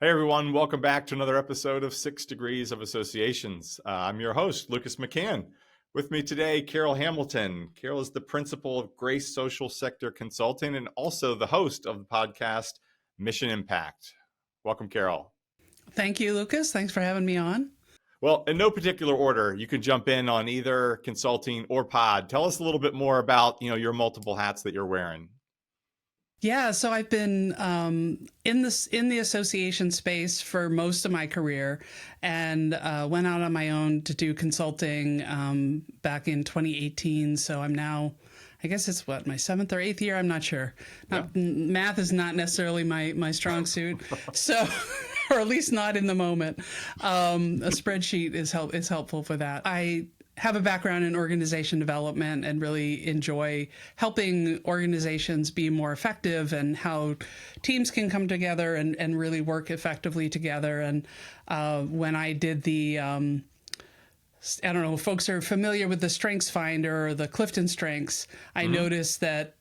Hey everyone, welcome back to another episode of 6 Degrees of Associations. I'm your host, Lucas McCann. With me today, Carol Hamilton. Carol is the principal of Grace Social Sector Consulting and also the host of the podcast Mission Impact. Welcome, Carol. Thank you, Lucas. Thanks for having me on. Well, in no particular order, you can jump in on either consulting or pod. Tell us a little bit more about, your multiple hats that you're wearing. Yeah, so I've been in the association space for most of my career, and went out on my own to do consulting back in 2018. So I'm now, I guess it's my seventh or eighth year. I'm not sure. Math is not necessarily my strong suit, so or at least not in the moment. A spreadsheet is helpful for that. I have a background in organization development and really enjoy helping organizations be more effective and how teams can come together and really work effectively together. And when I did the, I don't know if folks are familiar with the Strengths Finder or the Clifton Strengths, I noticed that,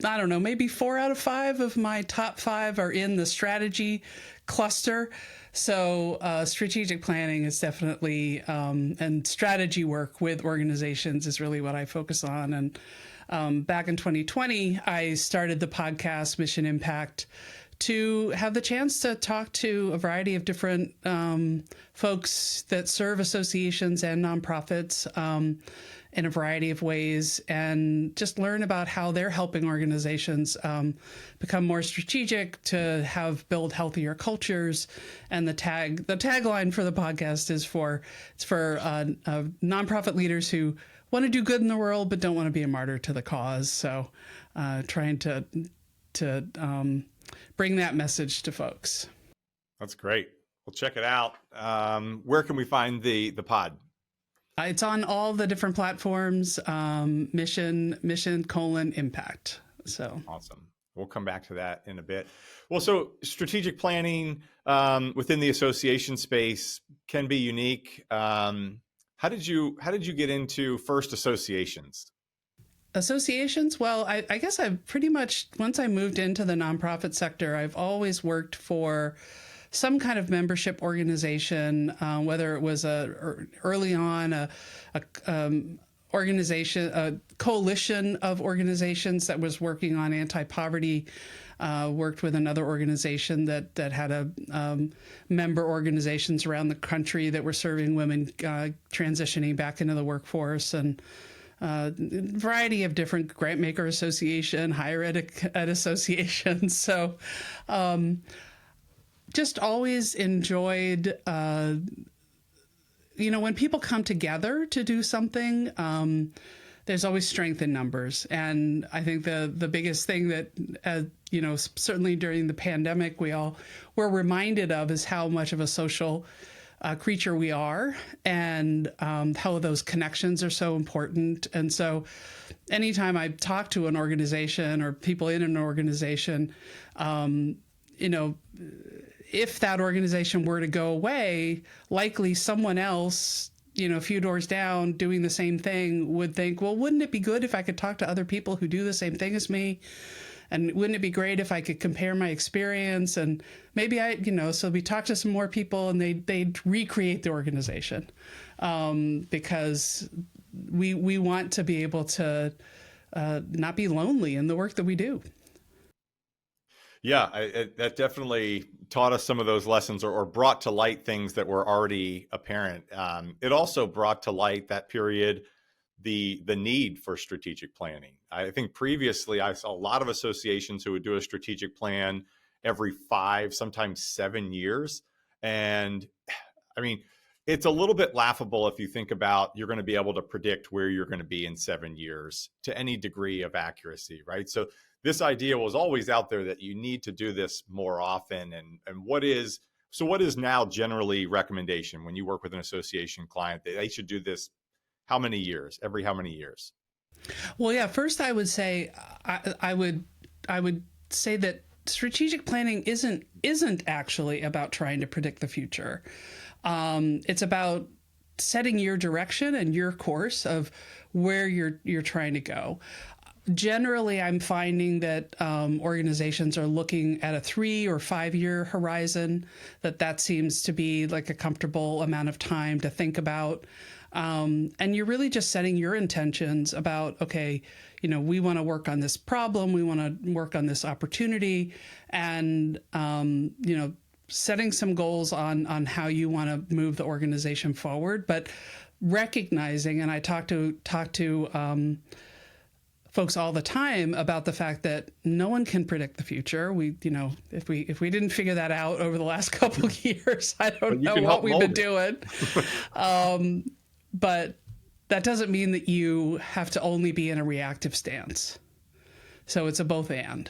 I don't know, maybe 4 out of 5 of my top 5 are in the strategy cluster. So strategic planning is definitely, and strategy work with organizations is really what I focus on. And back in 2020, I started the podcast Mission Impact to have the chance to talk to a variety of different folks that serve associations and nonprofits in a variety of ways, and just learn about how they're helping organizations become more strategic to build healthier cultures. And the tagline for the podcast is for nonprofit leaders who want to do good in the world but don't want to be a martyr to the cause. So trying to bring that message to folks. That's great. Well, check it out. Where can we find the pod? It's on all the different platforms, mission, impact. So awesome. We'll come back to that in a bit. Well, so strategic planning within the association space can be unique. How did you get into first associations? Associations? Well, I guess I've pretty much, once I moved into the nonprofit sector, I've always worked for some kind of membership organization, whether it was early on a organization, a coalition of organizations that was working on anti-poverty. Worked with another organization that had member organizations around the country that were serving women transitioning back into the workforce, and variety of different grant maker association, higher ed associations. So just always enjoyed, when people come together to do something, there's always strength in numbers. And I think the biggest thing that, certainly during the pandemic, we're reminded of is how much of a social creature we are, and how those connections are so important. And so anytime I talk to an organization or people in an organization, if that organization were to go away, likely someone else, a few doors down doing the same thing would think, well, wouldn't it be good if I could talk to other people who do the same thing as me? And wouldn't it be great if I could compare my experience? And maybe so we talk to some more people and they'd recreate the organization, because we want to be able to not be lonely in the work that we do. Yeah, that definitely taught us some of those lessons, or brought to light things that were already apparent. It also brought to light that period the need for strategic planning. I think previously I saw a lot of associations who would do a strategic plan every 5, sometimes 7 years. And I mean, it's a little bit laughable if you think about you're going to be able to predict where you're going to be in 7 years to any degree of accuracy, right? So this idea was always out there that you need to do this more often. And what is now generally recommendation when you work with an association client that they should do this how many years, every how many years? Well, yeah, first I would say, I would say that strategic planning isn't actually about trying to predict the future. It's about setting your direction and your course of where you're trying to go. Generally, I'm finding that organizations are looking at a 3 or 5 year horizon, that seems to be like a comfortable amount of time to think about. And you're really just setting your intentions about, okay, we want to work on this problem, we want to work on this opportunity, and, setting some goals on how you want to move the organization forward, but recognizing, and I talk to folks all the time about the fact that no one can predict the future. If we didn't figure that out over the last couple of years, I don't know what we've been doing. But that doesn't mean that you have to only be in a reactive stance. So it's a both and.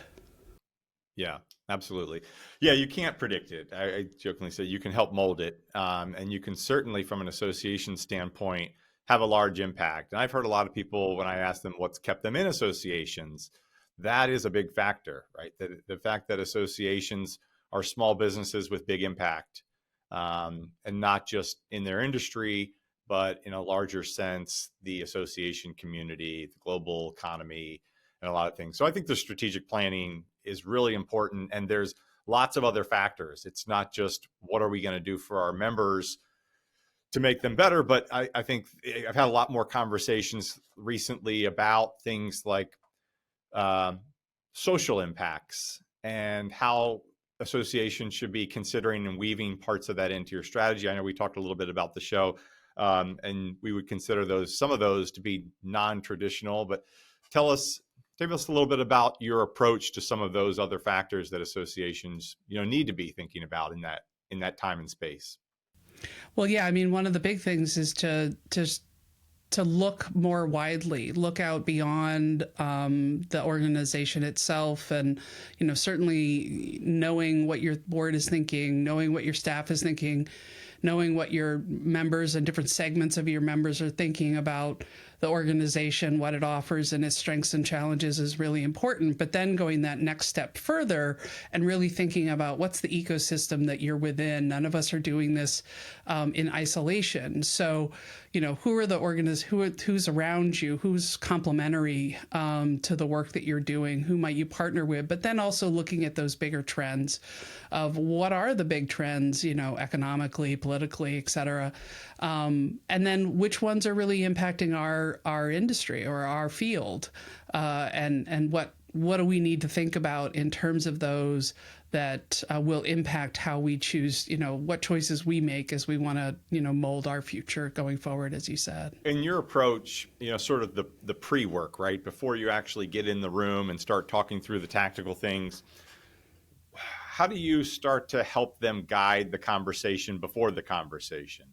Yeah, absolutely. Yeah, you can't predict it. I jokingly say you can help mold it. And you can certainly, from an association standpoint, have a large impact. And I've heard a lot of people, when I ask them what's kept them in associations, that is a big factor, right? The fact that associations are small businesses with big impact, and not just in their industry, but in a larger sense, the association community, the global economy, and a lot of things. So I think the strategic planning is really important. And there's lots of other factors. It's not just what are we going to do for our members to make them better, but I think I've had a lot more conversations recently about things like social impacts and how associations should be considering and weaving parts of that into your strategy. I know we talked a little bit about the show, and we would consider some of those to be non-traditional, but tell us a little bit about your approach to some of those other factors that associations, need to be thinking about in that time and space. Well, yeah, I mean, one of the big things is to look more widely, look out beyond the organization itself, and certainly knowing what your board is thinking, knowing what your staff is thinking, knowing what your members and different segments of your members are thinking about the organization, what it offers, and its strengths and challenges is really important. But then going that next step further and really thinking about what's the ecosystem that you're within. None of us are doing this in isolation. So, who are the who's around you, who's complementary to the work that you're doing, who might you partner with, but then also looking at those bigger trends of what are the big trends, economically, politically, et cetera. And then which ones are really impacting our industry or our field, and what do we need to think about in terms of those that will impact how we choose, what choices we make as we want to, mold our future going forward, as you said. In your approach, sort of the pre-work, right? Before you actually get in the room and start talking through the tactical things, how do you start to help them guide the conversation before the conversation?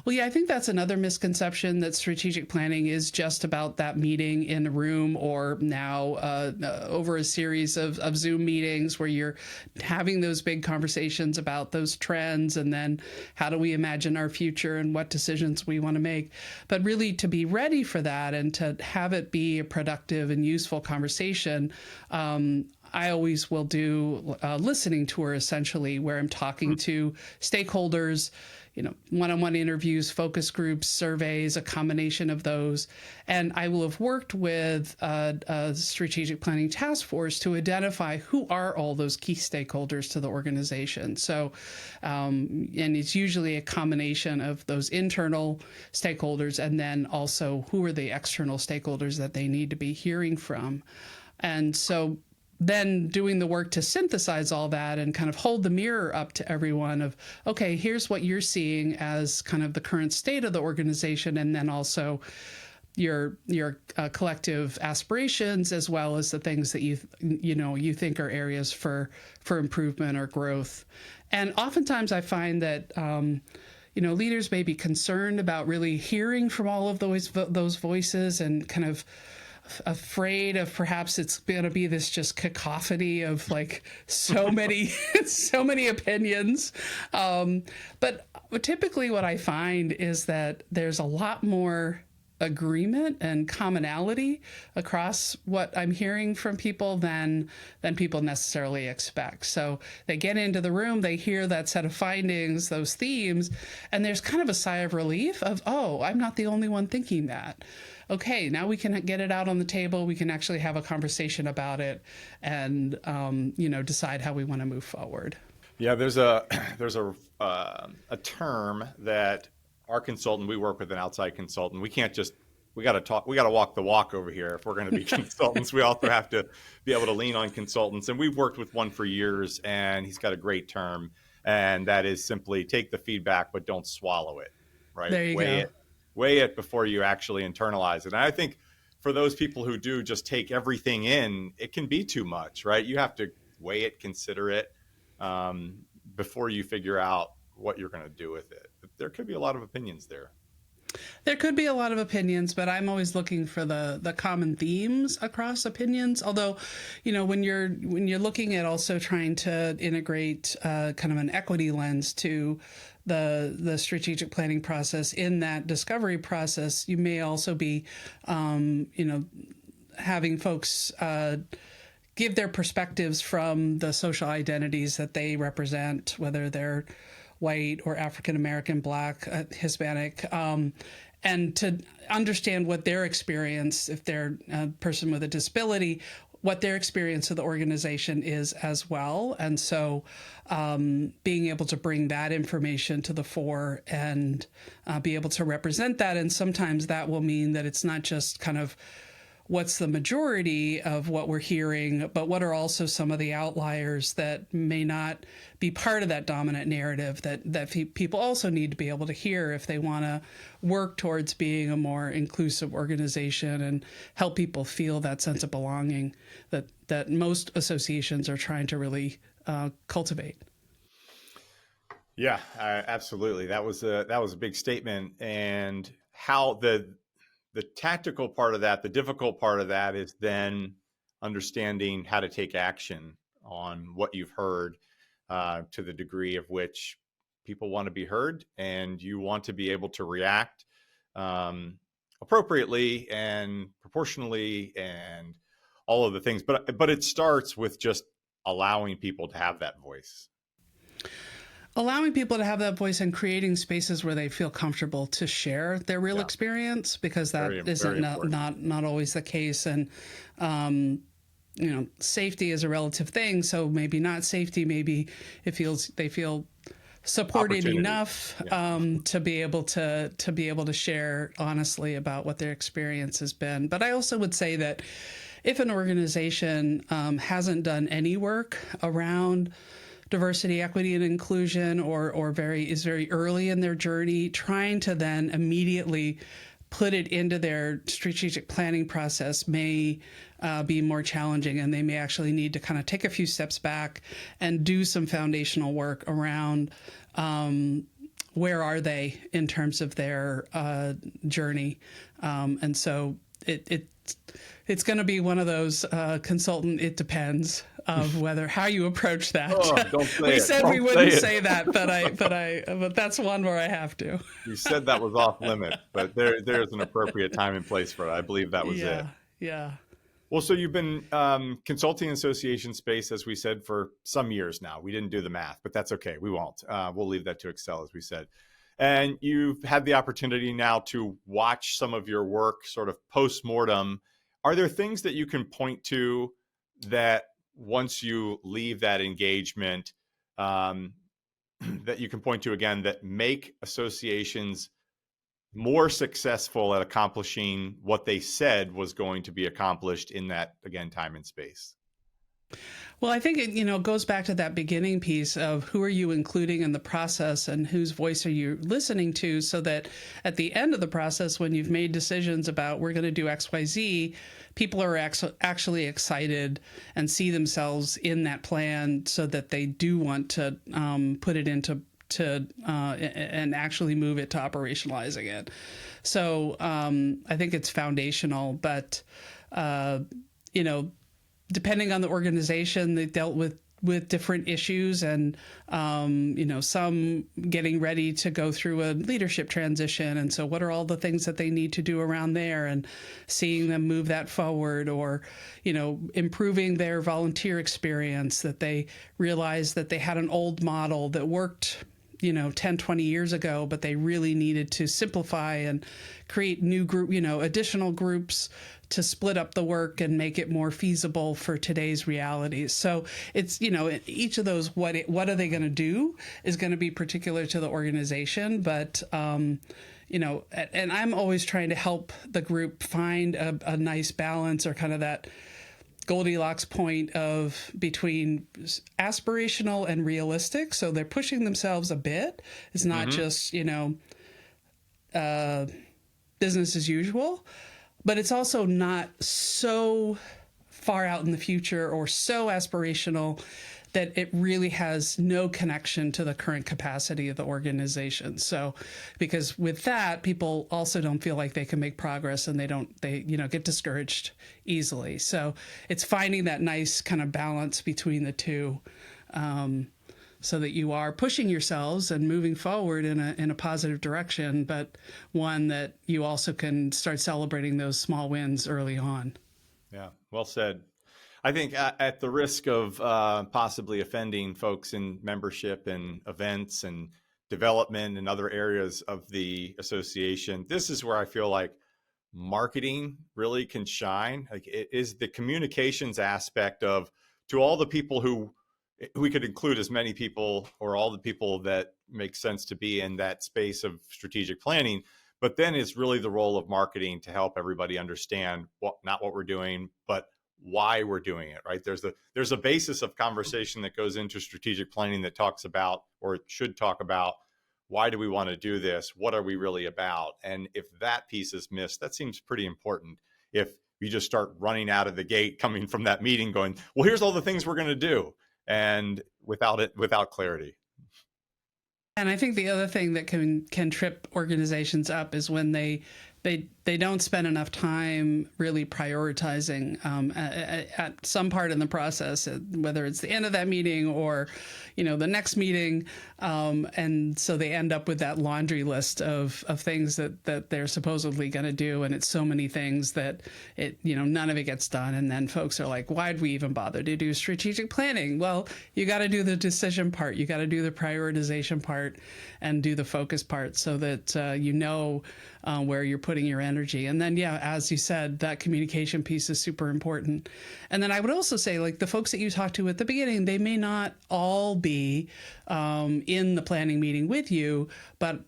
Well, yeah, I think that's another misconception, that strategic planning is just about that meeting in a room, or now over a series of Zoom meetings where you're having those big conversations about those trends, and then how do we imagine our future and what decisions we want to make. But really, to be ready for that and to have it be a productive and useful conversation, I always will do a listening tour, essentially, where I'm talking to stakeholders, one-on-one interviews, focus groups, surveys, a combination of those. And I will have worked with a strategic planning task force to identify who are all those key stakeholders to the organization. So, and it's usually a combination of those internal stakeholders, and then also who are the external stakeholders that they need to be hearing from. And so then doing the work to synthesize all that and kind of hold the mirror up to everyone of, okay, here's what you're seeing as kind of the current state of the organization, and then also your collective aspirations, as well as the things that you think are areas for improvement or growth. And oftentimes I find that leaders may be concerned about really hearing from all of those voices, and kind of afraid of perhaps it's going to be this just cacophony of like so many opinions. But typically what I find is that there's a lot more agreement and commonality across what I'm hearing from people than people necessarily expect. So they get into the room, they hear that set of findings, those themes, and there's kind of a sigh of relief of, oh, I'm not the only one thinking that. Okay, now we can get it out on the table. We can actually have a conversation about it, and decide how we want to move forward. Yeah, there's a term that our consultant, we work with an outside consultant. We can't just, we got to walk the walk over here. If we're going to be consultants, we also have to be able to lean on consultants. And we've worked with one for years, and he's got a great term. And that is simply take the feedback, but don't swallow it, right? There you go. Weigh it before you actually internalize it. And I think for those people who do just take everything in, it can be too much, right? You have to weigh it, consider it, before you figure out what you're going to do with it. But there could be a lot of opinions there. There could be a lot of opinions, but I'm always looking for the common themes across opinions. Although, when you're looking at also trying to integrate kind of an equity lens to the strategic planning process in that discovery process, you may also be, having folks give their perspectives from the social identities that they represent, whether they're white or African American, Black, Hispanic, and to understand what their experience, if they're a person with a disability, what their experience of the organization is as well. And so being able to bring that information to the fore and be able to represent that. And sometimes that will mean that it's not just kind of what's the majority of what we're hearing, but what are also some of the outliers that may not be part of that dominant narrative that people also need to be able to hear if they want to work towards being a more inclusive organization and help people feel that sense of belonging that most associations are trying to really cultivate. Yeah, absolutely. That was a big statement. And how the tactical part of that, the difficult part of that is then understanding how to take action on what you've heard, to the degree of which people want to be heard and you want to be able to react appropriately and proportionally and all of the things. But it starts with just allowing people to have that voice. Allowing people to have that voice and creating spaces where they feel comfortable to share their real experience, because that isn't not always the case. And, safety is a relative thing. So maybe not safety, maybe they feel supported enough to be able to share honestly about what their experience has been. But I also would say that if an organization hasn't done any work around diversity, equity, and inclusion, or is very early in their journey, trying to then immediately put it into their strategic planning process may be more challenging, and they may actually need to kind of take a few steps back and do some foundational work around where are they in terms of their journey. And so it's going to be one of those consultant, it depends of how you approach that. Oh, don't say we it. said Don't we wouldn't say it. that, but that's one where I have to. You said that was off limit, but there's an appropriate time and place for it. I believe that was it. Yeah. Well, so you've been consulting association space, as we said, for some years now. We didn't do the math, but that's okay. We won't. We'll leave that to Excel, as we said. And you've had the opportunity now to watch some of your work sort of post-mortem. Are there things that you can point to that once you leave that engagement, that you can point to again, that make associations more successful at accomplishing what they said was going to be accomplished in that, again, time and space? Well, I think it goes back to that beginning piece of who are you including in the process and whose voice are you listening to, so that at the end of the process, when you've made decisions about we're going to do X, Y, Z, people are actually excited and see themselves in that plan, so that they do want to put it into and actually move it to operationalizing it. So I think it's foundational, but depending on the organization, they dealt with with different issues, and some getting ready to go through a leadership transition, and so what are all the things that they need to do around there, and seeing them move that forward, or improving their volunteer experience, that they realized that they had an old model that worked 10, 20 years ago, but they really needed to simplify and create new group, additional groups to split up the work and make it more feasible for today's realities. So it's, each of those, what are they going to do is going to be particular to the organization. But, and I'm always trying to help the group find a nice balance, or kind of that Goldilocks point of between aspirational and realistic. So they're pushing themselves a bit. It's not just, business as usual, but it's also not so far out in the future or so aspirational that it really has no connection to the current capacity of the organization. So, because with that, people also don't feel like they can make progress, and they get discouraged easily. So it's finding that nice kind of balance between the two, so that you are pushing yourselves and moving forward in a positive direction, but one that you also can start celebrating those small wins early on. Yeah, well said. I think at the risk of possibly offending folks in membership and events and development and other areas of the association, this is where I feel like marketing really can shine. Like, it is the communications aspect of, to all the people who we could include, as many people or all the people that make sense to be in that space of strategic planning. But then it's really the role of marketing to help everybody understand not what we're doing, but why we're doing it, right? There's a basis of conversation that goes into strategic planning that talks about, or should talk about, why do we want to do this? What are we really about? And if that piece is missed, that seems pretty important. If you just start running out of the gate coming from that meeting going, well, here's all the things we're going to do, and without clarity. And I think the other thing that can trip organizations up is when they don't spend enough time really prioritizing at some part in the process, whether it's the end of that meeting or the next meeting, and so they end up with that laundry list of things that they're supposedly going to do, and it's so many things that none of it gets done, and then folks are like, why'd we even bother to do strategic planning? Well, you got to do the decision part, you got to do the prioritization part, and do the focus part, so that where you're putting your energy. And then, as you said, that communication piece is super important. And then I would also say, like, the folks that you talked to at the beginning, they may not all be in the planning meeting with you, but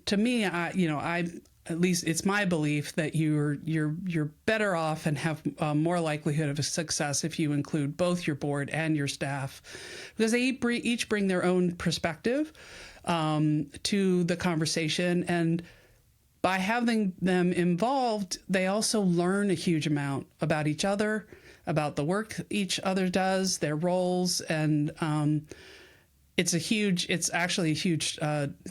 to me, I at least it's my belief that you're better off and have more likelihood of success if you include both your board and your staff, because they each bring their own perspective to the conversation, and by having them involved, they also learn a huge amount about each other, about the work each other does, their roles, and it's actually a huge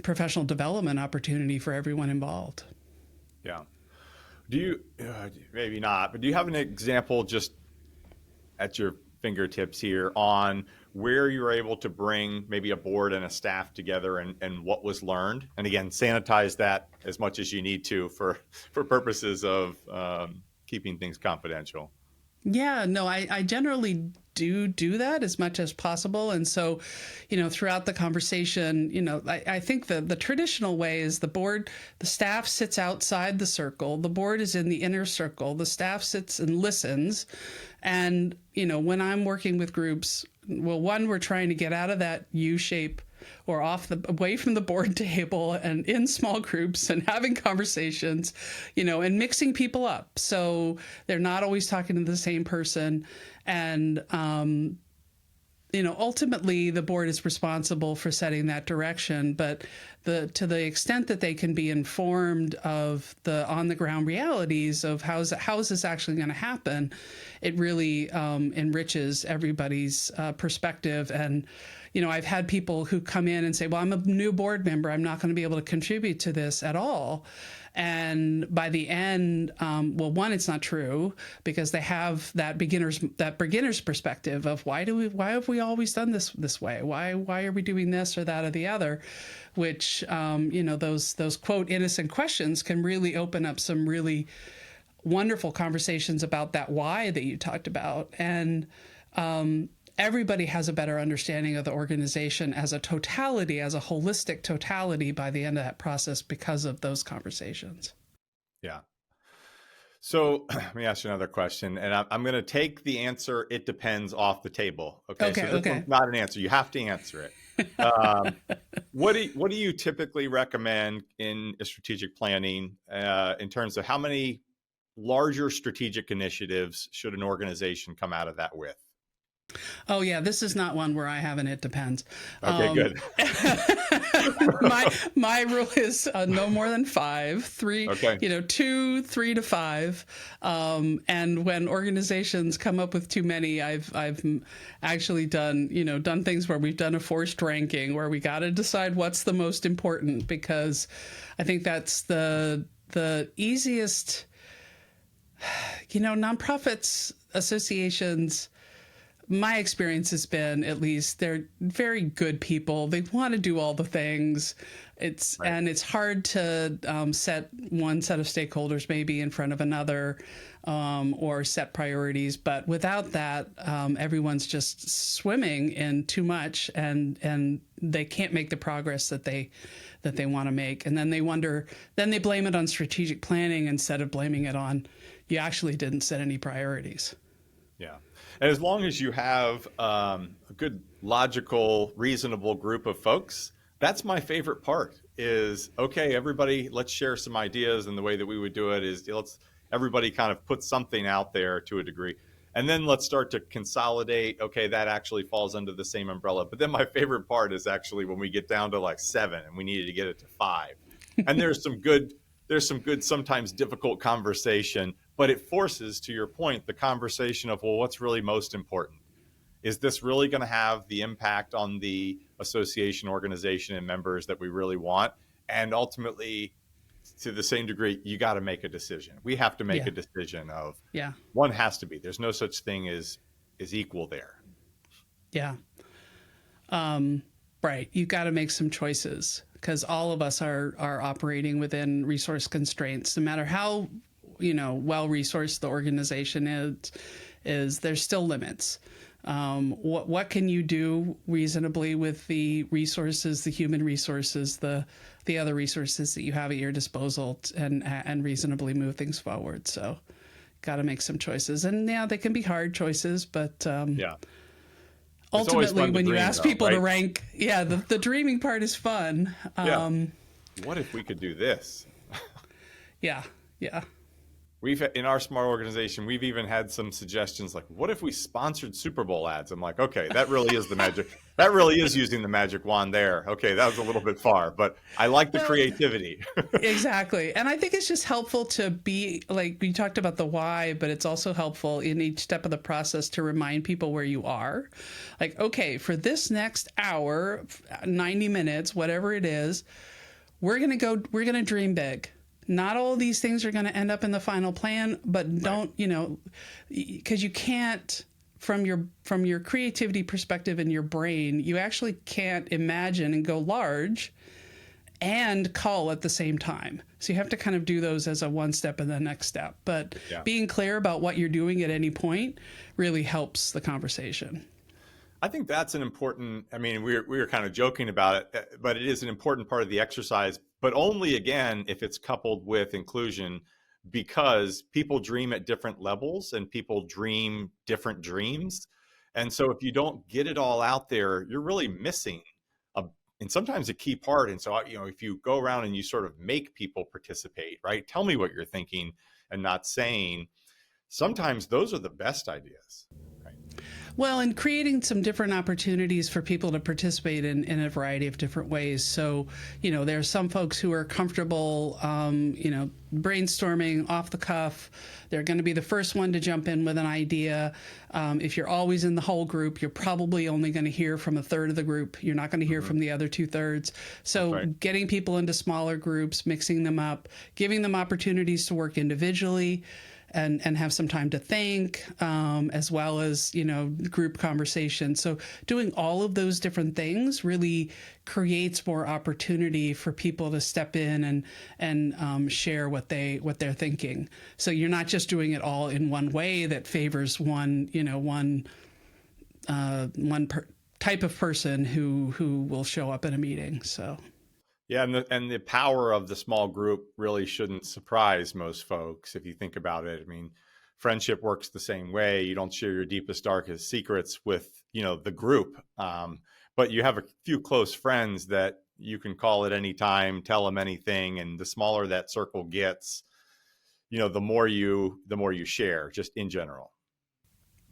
professional development opportunity for everyone involved. Yeah. Do you, maybe not, but do you have an example just at your fingertips here on where you're able to bring maybe a board and a staff together, and what was learned? And again, sanitize that as much as you need to for purposes of keeping things confidential. Yeah, no, I generally do that as much as possible. And so, throughout the conversation, I think the traditional way is the staff sits outside the circle, the board is in the inner circle, the staff sits and listens. And, when I'm working with groups, well, one, we're trying to get out of that U shape or away from the board table and in small groups and having conversations, and mixing people up. So they're not always talking to the same person. And, ultimately the board is responsible for setting that direction, but to the extent that they can be informed of the on the ground realities of how is this actually going to happen, it really enriches everybody's perspective. And I've had people who come in and say, well, I'm a new board member, I'm not going to be able to contribute to this at all. And by the end, well, one, it's not true, because they have that beginner's perspective of why have we always done this way? Why are we doing this or that or the other? Which those quote innocent questions can really open up some really wonderful conversations about that why that you talked about. And everybody has a better understanding of the organization as a totality, as a holistic totality by the end of that process because of those conversations. Yeah. So let me ask you another question, and I'm going to take the answer, it depends, off the table. Okay. So this one's not an answer. You have to answer it. What do you typically recommend in a strategic planning in terms of how many larger strategic initiatives should an organization come out of that with? Oh yeah, this is not one where I have an it depends. Okay, good. my rule is no more than 5, 3, okay. 2, 3 to 5. And when organizations come up with too many, I've actually done things where we've done a forced ranking where we got to decide what's the most important, because I think that's the easiest. Nonprofits, associations, my experience has been, at least, they're very good people. They want to do all the things. And it's hard to set one set of stakeholders maybe in front of another, or set priorities. But without that, everyone's just swimming in too much, and they can't make the progress that they want to make. And then they blame it on strategic planning instead of blaming it on you actually didn't set any priorities. Yeah. And as long as you have a good, logical, reasonable group of folks, that's my favorite part is, okay, everybody, let's share some ideas. And the way that we would do it is everybody kind of put something out there to a degree. And then let's start to consolidate. Okay, that actually falls under the same umbrella. But then my favorite part is actually when we get down to like 7 and we needed to get it to 5. And there's some good, sometimes difficult conversation, but it forces, to your point, the conversation of, well, what's really most important? Is this really going to have the impact on the association, organization, and members that we really want? And ultimately, to the same degree, you got to make a decision. We have to make a decision of, one has to be. There's no such thing as equal there. Yeah. Right. You got to make some choices, because all of us are operating within resource constraints. No matter how well resourced the organization is there's still limits. What can you do reasonably with the resources, the human resources, the other resources that you have at your disposal, and reasonably move things forward? So got to make some choices, and they can be hard choices, but ultimately when you ask people to rank, the dreaming part is fun. What if we could do this? Yeah. We've, in our smart organization, we've even had some suggestions like, what if we sponsored Super Bowl ads? I'm like, okay, that really is the magic. That really is using the magic wand there. Okay, that was a little bit far, but I like the creativity. Exactly. And I think it's just helpful to be, like, we talked about the why, but it's also helpful in each step of the process to remind people where you are. Like, okay, for this next hour, 90 minutes, whatever it is, we're going to dream big. Not all of these things are going to end up in the final plan, but don't, because you can't, from your creativity perspective in your brain, you actually can't imagine and go large and cull at the same time. So you have to kind of do those as a one step and the next step. But being clear about what you're doing at any point really helps the conversation. I think that's an important, we were kind of joking about it, but it is an important part of the exercise, but only, again, if it's coupled with inclusion, because people dream at different levels and people dream different dreams. And so if you don't get it all out there, you're really missing and sometimes a key part. And so, if you go around and you sort of make people participate, right? Tell me what you're thinking and not saying, sometimes those are the best ideas. Well, and creating some different opportunities for people to participate in a variety of different ways. So, there are some folks who are comfortable, brainstorming off the cuff. They're going to be the first one to jump in with an idea. If you're always in the whole group, you're probably only going to hear from a third of the group. You're not going to hear from the other 2/3. So right. getting people into smaller groups, mixing them up, giving them opportunities to work individually, and have some time to think, as well as, group conversation. So doing all of those different things really creates more opportunity for people to step in and share what they're thinking. So you're not just doing it all in one way that favors one type of person who will show up in a meeting. So. Yeah, and the power of the small group really shouldn't surprise most folks if you think about it. I mean, friendship works the same way. You don't share your deepest, darkest secrets with, the group, but you have a few close friends that you can call at any time, tell them anything, and the smaller that circle gets, the more you share, just in general.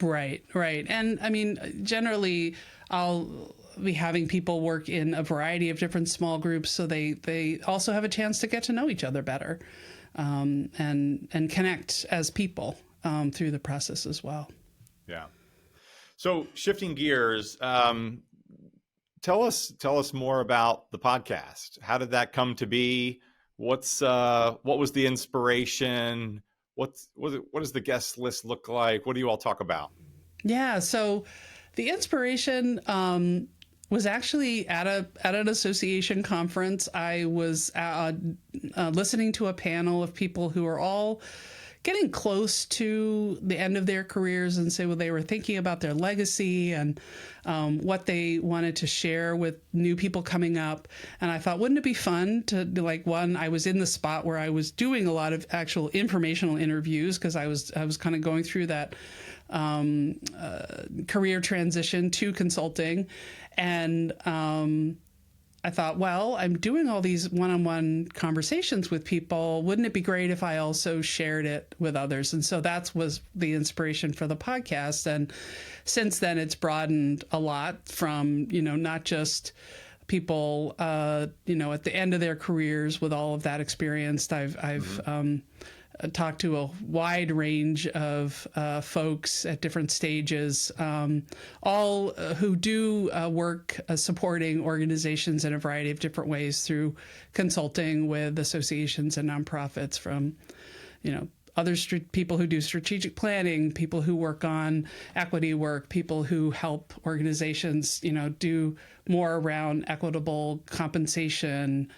Right. And I mean, generally, I'll be having people work in a variety of different small groups so they also have a chance to get to know each other better, and connect as people through the process as well. Yeah. So shifting gears, tell us more about the podcast. How did that come to be? What was the inspiration? What does the guest list look like? What do you all talk about? Yeah. So the inspiration was actually at an association conference. I was listening to a panel of people who are all getting close to the end of their careers, and say, well, they were thinking about their legacy and what they wanted to share with new people coming up. And I thought, wouldn't it be fun to I was in the spot where I was doing a lot of actual informational interviews, because I was kind of going through that career transition to consulting. And I thought, well, I'm doing all these one-on-one conversations with people. Wouldn't it be great if I also shared it with others? And so that was the inspiration for the podcast. And since then, it's broadened a lot from, not just people, at the end of their careers with all of that experience. I've talked to a wide range of folks at different stages, all who do work supporting organizations in a variety of different ways through consulting with associations and nonprofits, from, other people who do strategic planning, people who work on equity work, people who help organizations, do more around equitable compensation,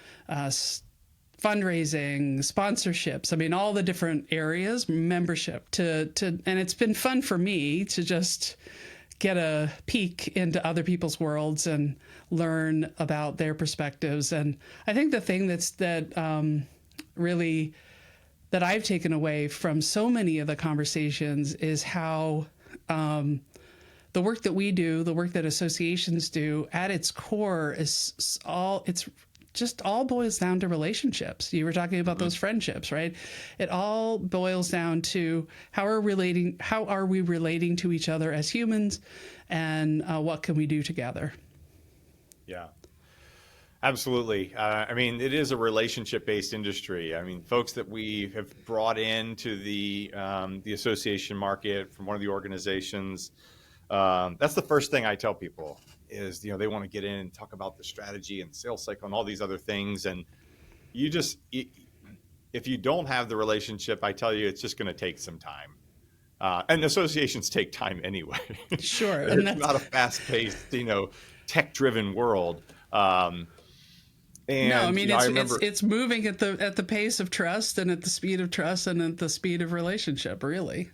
fundraising, sponsorships. I mean, all the different areas, membership and it's been fun for me to just get a peek into other people's worlds and learn about their perspectives. And I think the thing really that I've taken away from so many of the conversations is how the work that we do, the work that associations do, at its core it's just all boils down to relationships. You were talking about those friendships, right? It all boils down to how are we relating to each other as humans, and what can we do together? Yeah, absolutely. I mean, it is a relationship-based industry. I mean, folks that we have brought into the association market from one of the organizations, that's the first thing I tell people is, they want to get in and talk about the strategy and sales cycle and all these other things. And if you don't have the relationship, I tell you, it's just going to take some time. And associations take time anyway. Sure. It's not a fast-paced, tech-driven world. And no, I mean, I remember, it's moving at the pace of trust, and at the speed of trust, and at the speed of relationship, really.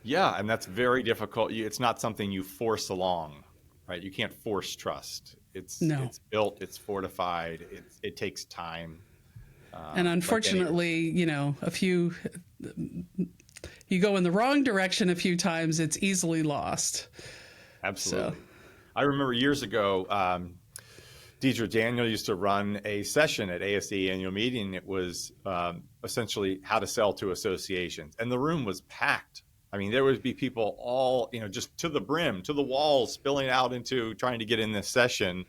Yeah, and that's very difficult. It's not something you force along. Right, you can't force trust. It's built, it's fortified. It takes time. And unfortunately, you go in the wrong direction a few times, it's easily lost. Absolutely. So. I remember years ago, Deidre Daniel used to run a session at ASE annual meeting. It was essentially how to sell to associations, and the room was packed I mean, there would be people all, just to the brim, to the walls, spilling out into trying to get in this session.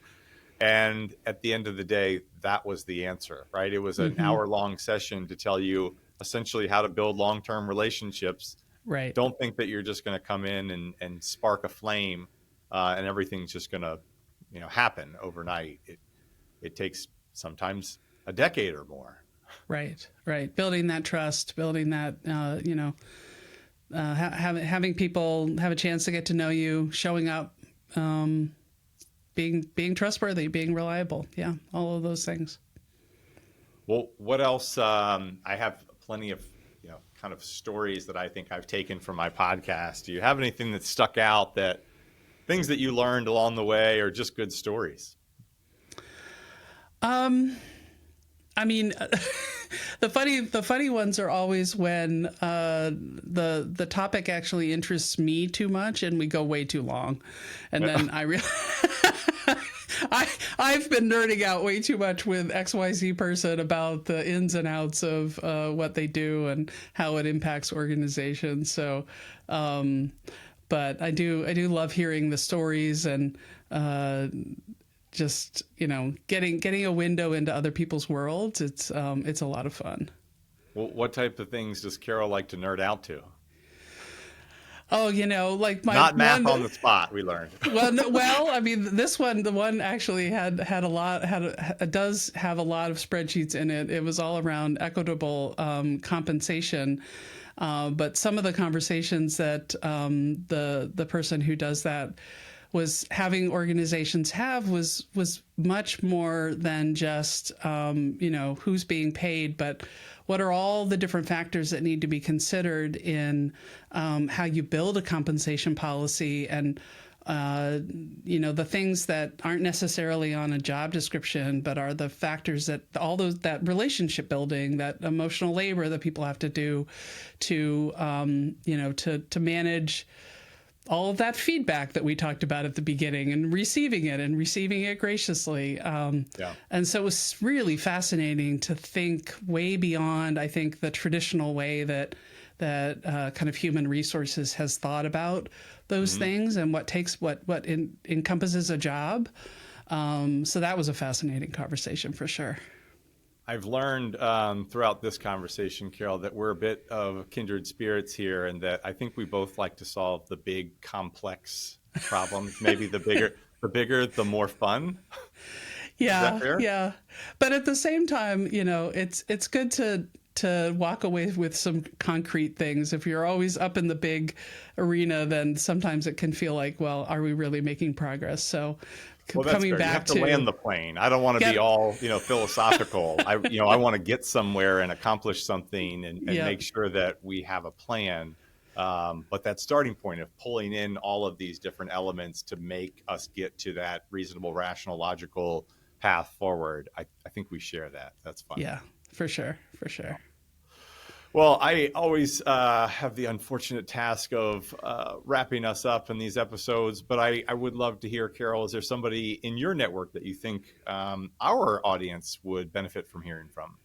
And at the end of the day, that was the answer, right? It was an Mm-hmm. hour-long session to tell you essentially how to build long-term relationships. Right. Don't think that you're just going to come in and spark a flame, and everything's just going to, happen overnight. It takes sometimes a decade or more. Right. Right. Building that trust, building that, having people have a chance to get to know you, showing up, being trustworthy, being reliable. Yeah, all of those things. Well, what else? I have plenty of kind of stories that I think I've taken from my podcast. Do you have anything that stuck out, that things that you learned along the way, or just good stories? I mean, the funny ones are always when the topic actually interests me too much and we go way too long, and then I realize I've been nerding out way too much with XYZ person about the ins and outs of what they do and how it impacts organizations. So, but I do love hearing the stories and just getting a window into other people's worlds. It's a lot of fun. Well, what type of things does Carol like to nerd out to? Oh, like my not math on the spot. We learned. Well, I mean, the one actually does have a lot of spreadsheets in it. It was all around equitable compensation. But some of the conversations that the person who does that was having organizations have was much more than just who's being paid, but what are all the different factors that need to be considered in how you build a compensation policy, and the things that aren't necessarily on a job description, but are the factors that that relationship building, that emotional labor that people have to do to manage all of that feedback that we talked about at the beginning, and receiving it graciously. And so it was really fascinating to think way beyond, I think, the traditional way that kind of human resources has thought about those things and what encompasses a job. So that was a fascinating conversation for sure. I've learned throughout this conversation, Carol, that we're a bit of kindred spirits here, and that I think we both like to solve the big, complex problems. Maybe the bigger, the more fun. Yeah, Is that fair? yeah. But at the same time, it's good to walk away with some concrete things. If you're always up in the big arena, then sometimes it can feel like, well, are we really making progress? So that's coming fair. back you have to land the plane. I don't want to be all, philosophical. I want to get somewhere and accomplish something and make sure that we have a plan. But that starting point of pulling in all of these different elements to make us get to that reasonable, rational, logical path forward, I think we share that. That's fun. Yeah, for sure. For sure. Well, I always have the unfortunate task of wrapping us up in these episodes, but I would love to hear, Carol, is there somebody in your network that you think our audience would benefit from hearing from?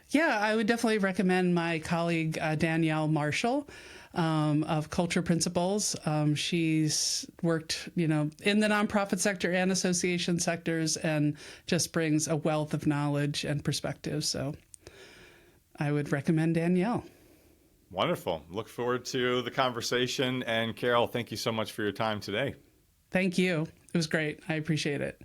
Yeah, I would definitely recommend my colleague, Danielle Marshall of Culture Principles. She's worked, in the nonprofit sector and association sectors, and just brings a wealth of knowledge and perspective. So I would recommend Danielle. Wonderful. Look forward to the conversation. And Carol, thank you so much for your time today. Thank you. It was great. I appreciate it.